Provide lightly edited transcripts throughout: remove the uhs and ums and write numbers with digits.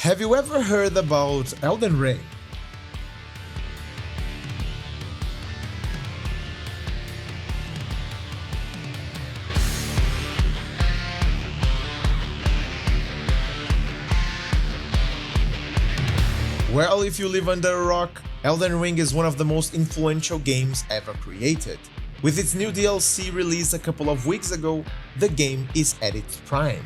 Have you ever heard about Elden Ring? Well, if you live under a rock, Elden Ring is one of the most influential games ever created. With its new DLC released a couple of weeks ago, the game is at its prime.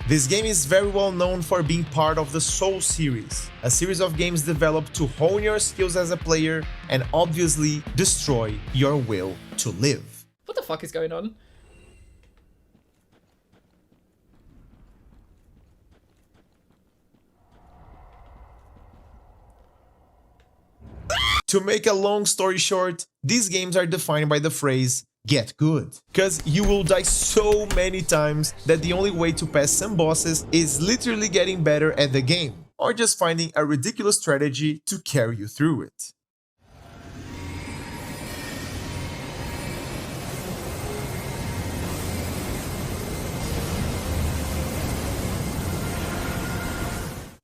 This game is very well known for being part of the Soul series, a series of games developed to hone your skills as a player and obviously destroy your will to live. What the fuck is going on? To make a long story short, these games are defined by the phrase get good, cause you will die so many times that the only way to pass some bosses is literally getting better at the game, or just finding a ridiculous strategy to carry you through it.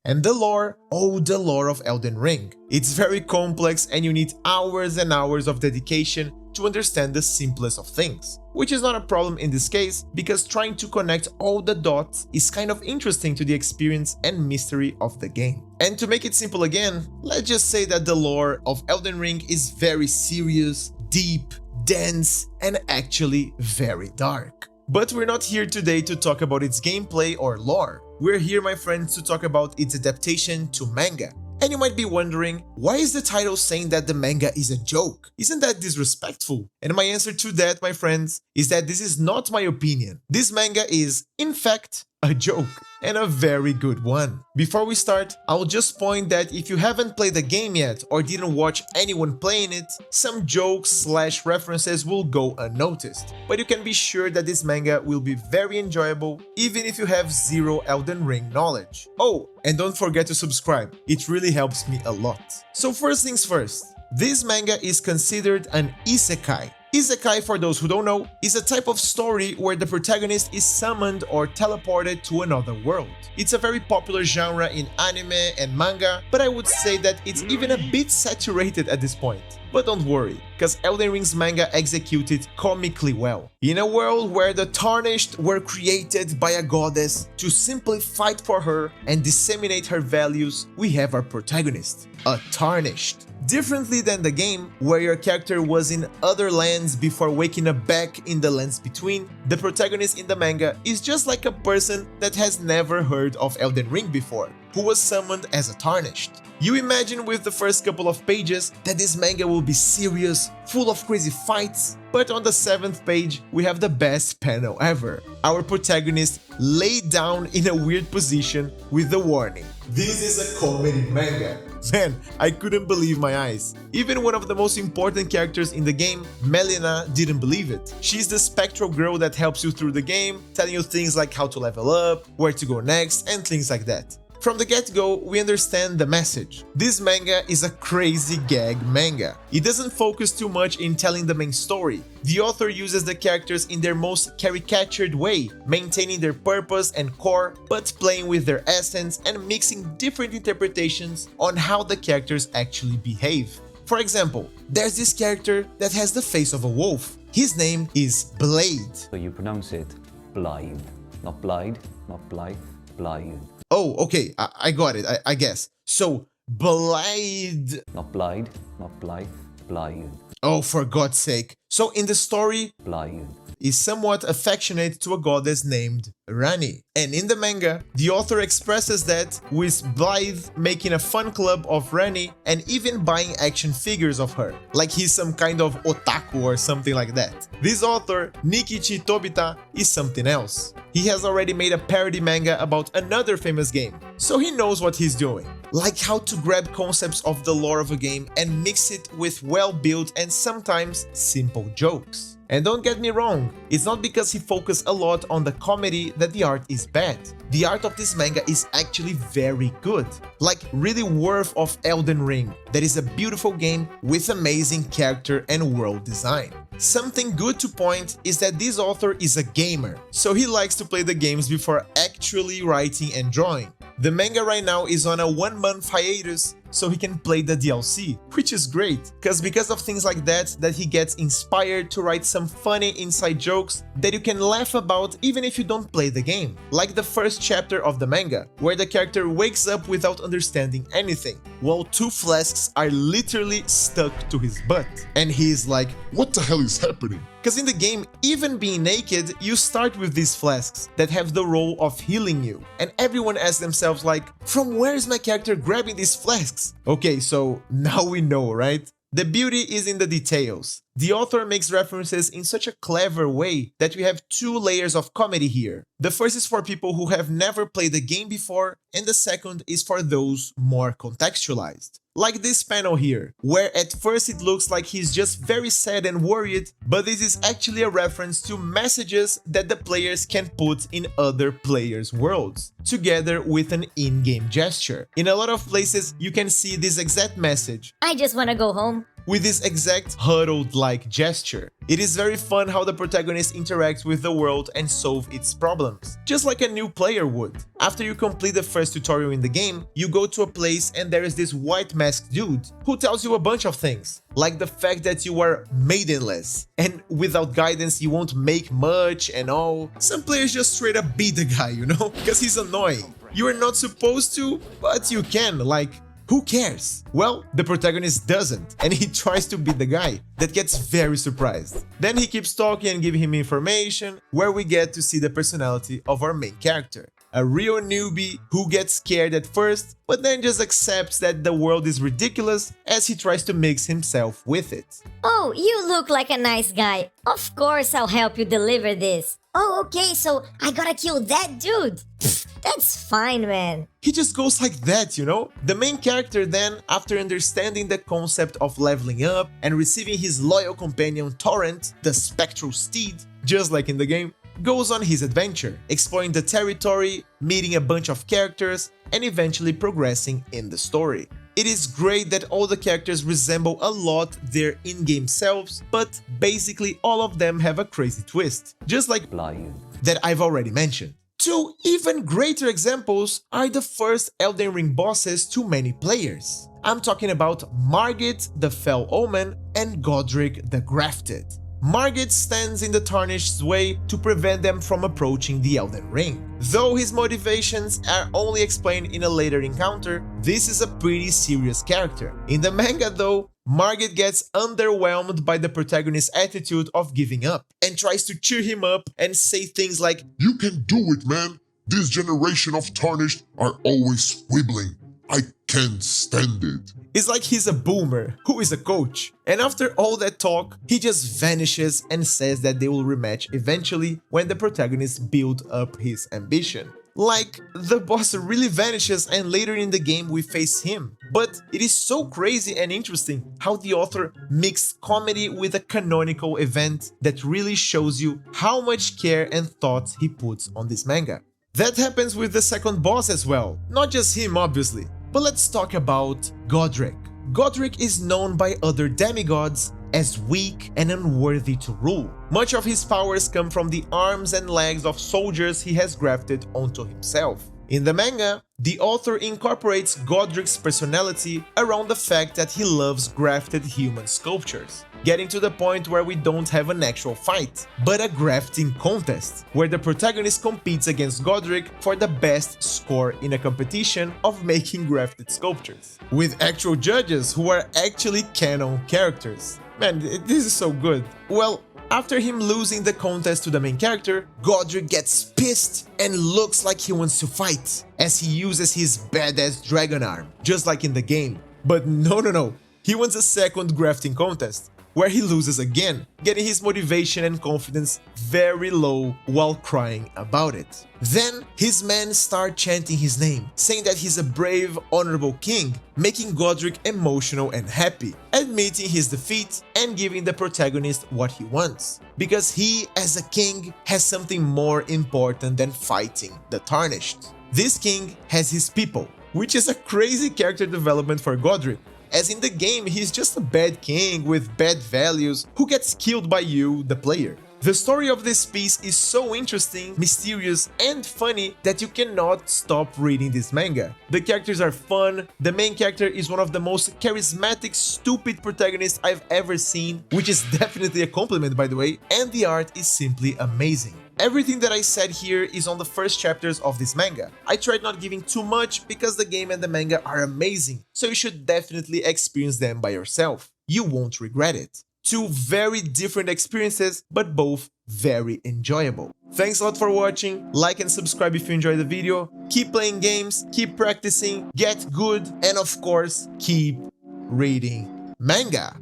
And the lore, oh the lore of Elden Ring. It's very complex and you need hours and hours of dedication to understand the simplest of things. Which is not a problem in this case, because trying to connect all the dots is kind of interesting to the experience and mystery of the game. And to make it simple again, let's just say that the lore of Elden Ring is very serious, deep, dense, and actually very dark. But we're not here today to talk about its gameplay or lore. We're here, my friends, to talk about its adaptation to manga. And you might be wondering, why is the title saying that the manga is a joke? Isn't that disrespectful? And my answer to that, my friends, is that this is not my opinion. This manga is, in fact, a joke, and a very good one. Before we start, I'll just point that if you haven't played the game yet or didn't watch anyone playing it, some jokes/references will go unnoticed. But you can be sure that this manga will be very enjoyable, even if you have zero Elden Ring knowledge. Oh, and don't forget to subscribe, it really helps me a lot. So first things first, this manga is considered an Isekai. Isekai, for those who don't know, is a type of story where the protagonist is summoned or teleported to another world. It's a very popular genre in anime and manga, but I would say that it's even a bit saturated at this point. But don't worry, cause Elden Ring's manga executed comically well. In a world where the Tarnished were created by a goddess to simply fight for her and disseminate her values, we have our protagonist, a Tarnished. Differently than the game, where your character was in other lands before waking up back in the lands between, the protagonist in the manga is just like a person that has never heard of Elden Ring before, who was summoned as a Tarnished. You imagine with the first couple of pages that this manga will be serious, full of crazy fights, but on the 7th page we have the best panel ever. Our protagonist laid down in a weird position with the warning, "This is a comedy manga." Man, I couldn't believe my eyes. Even one of the most important characters in the game, Melina, didn't believe it. She's the spectral girl that helps you through the game, telling you things like how to level up, where to go next, and things like that. From the get-go, we understand the message. This manga is a crazy gag manga. It doesn't focus too much in telling the main story. The author uses the characters in their most caricatured way, maintaining their purpose and core, but playing with their essence and mixing different interpretations on how the characters actually behave. For example, there's this character that has the face of a wolf. His name is Blade. So you pronounce it Blythe, not Blythe, not Blythe, Blythe. Oh, okay, I got it, I guess. So, Blade... Not Blythe, not Blythe, Blythe. Oh, for God's sake. So in the story, Blythe is somewhat affectionate to a goddess named Rani. And in the manga, the author expresses that with Blythe making a fan club of Rani and even buying action figures of her, like he's some kind of otaku or something like that. This author, Nikichi Tobita, is something else. He has already made a parody manga about another famous game, so he knows what he's doing. Like how to grab concepts of the lore of a game and mix it with well-built and sometimes simple jokes. And don't get me wrong, it's not because he focused a lot on the comedy that the art is bad. The art of this manga is actually very good, like really worth of Elden Ring, that is a beautiful game with amazing character and world design. Something good to point is that this author is a gamer, so he likes to play the games before actually writing and drawing. The manga right now is on a 1-month hiatus, so he can play the DLC, which is great, because of things like that he gets inspired to write some funny inside jokes that you can laugh about even if you don't play the game. Like the first chapter of the manga, where the character wakes up without understanding anything, while 2 flasks are literally stuck to his butt. And he's like, What the hell is happening? because in the game, even being naked, you start with these flasks that have the role of healing you. And everyone asks themselves like, from where is my character grabbing these flasks? Okay, so now we know, right? The beauty is in the details. The author makes references in such a clever way that we have 2 layers of comedy here. The first is for people who have never played the game before, and the second is for those more contextualized. Like this panel here, where at first it looks like he's just very sad and worried, but this is actually a reference to messages that the players can put in other players' worlds, together with an in-game gesture. In a lot of places, you can see this exact message. I just wanna go home. With this exact huddled-like gesture. It is very fun how the protagonist interacts with the world and solve its problems, just like a new player would. After you complete the first tutorial in the game, you go to a place and there is this white masked dude who tells you a bunch of things, like the fact that you are maidenless, and without guidance you won't make much and all. Some players just straight up beat the guy, you know, because he's annoying. You are not supposed to, but you can, like, who cares? Well, the protagonist doesn't, and he tries to beat the guy, that gets very surprised. Then he keeps talking and giving him information, where we get to see the personality of our main character. A real newbie who gets scared at first, but then just accepts that the world is ridiculous as he tries to mix himself with it. Oh, you look like a nice guy. Of course I'll help you deliver this. Oh, okay, so I gotta kill that dude. Pfft, that's fine, man. He just goes like that, you know? The main character then, after understanding the concept of leveling up and receiving his loyal companion Torrent, the spectral steed, just like in the game, goes on his adventure, exploring the territory, meeting a bunch of characters, and eventually progressing in the story. It is great that all the characters resemble a lot their in-game selves, but basically all of them have a crazy twist, just like Blythe. that I've already mentioned. 2 even greater examples are the first Elden Ring bosses to many players. I'm talking about Margit the Fell Omen and Godric the Grafted. Margit stands in the Tarnished's way to prevent them from approaching the Elden Ring. Though his motivations are only explained in a later encounter, this is a pretty serious character. In the manga though, Margit gets underwhelmed by the protagonist's attitude of giving up, and tries to cheer him up and say things like, You can do it, man. This generation of Tarnished are always squibbling. I can't stand it. It's like he's a boomer who is a coach. And after all that talk, he just vanishes and says that they will rematch eventually when the protagonist builds up his ambition. Like, the boss really vanishes and later in the game we face him. But it is so crazy and interesting how the author mixed comedy with a canonical event that really shows you how much care and thought he puts on this manga. That happens with the second boss as well, not just him obviously. But let's talk about Godric. Godric is known by other demigods as weak and unworthy to rule. Much of his powers come from the arms and legs of soldiers he has grafted onto himself. In the manga, the author incorporates Godric's personality around the fact that he loves grafted human sculptures, getting to the point where we don't have an actual fight, but a grafting contest, where the protagonist competes against Godric for the best score in a competition of making grafted sculptures, with actual judges who are actually canon characters. Man, this is so good. Well, after him losing the contest to the main character, Godric gets pissed and looks like he wants to fight, as he uses his badass dragon arm, just like in the game. But no, he wants a second grafting contest, where he loses again, getting his motivation and confidence very low while crying about it. Then, his men start chanting his name, saying that he's a brave, honorable king, making Godric emotional and happy, admitting his defeat and giving the protagonist what he wants. Because he, as a king, has something more important than fighting the Tarnished. This king has his people, which is a crazy character development for Godric. as in the game he's just a bad king with bad values who gets killed by you, the player. The story of this piece is so interesting, mysterious, and funny that you cannot stop reading this manga. The characters are fun, the main character is one of the most charismatic, stupid protagonists I've ever seen, which is definitely a compliment by the way, and the art is simply amazing. Everything that I said here is on the first chapters of this manga. I tried not giving too much because the game and the manga are amazing, so you should definitely experience them by yourself. You won't regret it. Two very different experiences, but both very enjoyable. Thanks a lot for watching, like and subscribe if you enjoyed the video, keep playing games, keep practicing, get good, and of course, keep reading manga.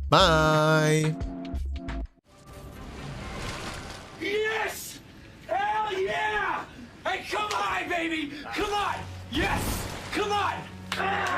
Bye! Yes! Hell yeah! Hey, come on, baby! Come on! Yes! Come on!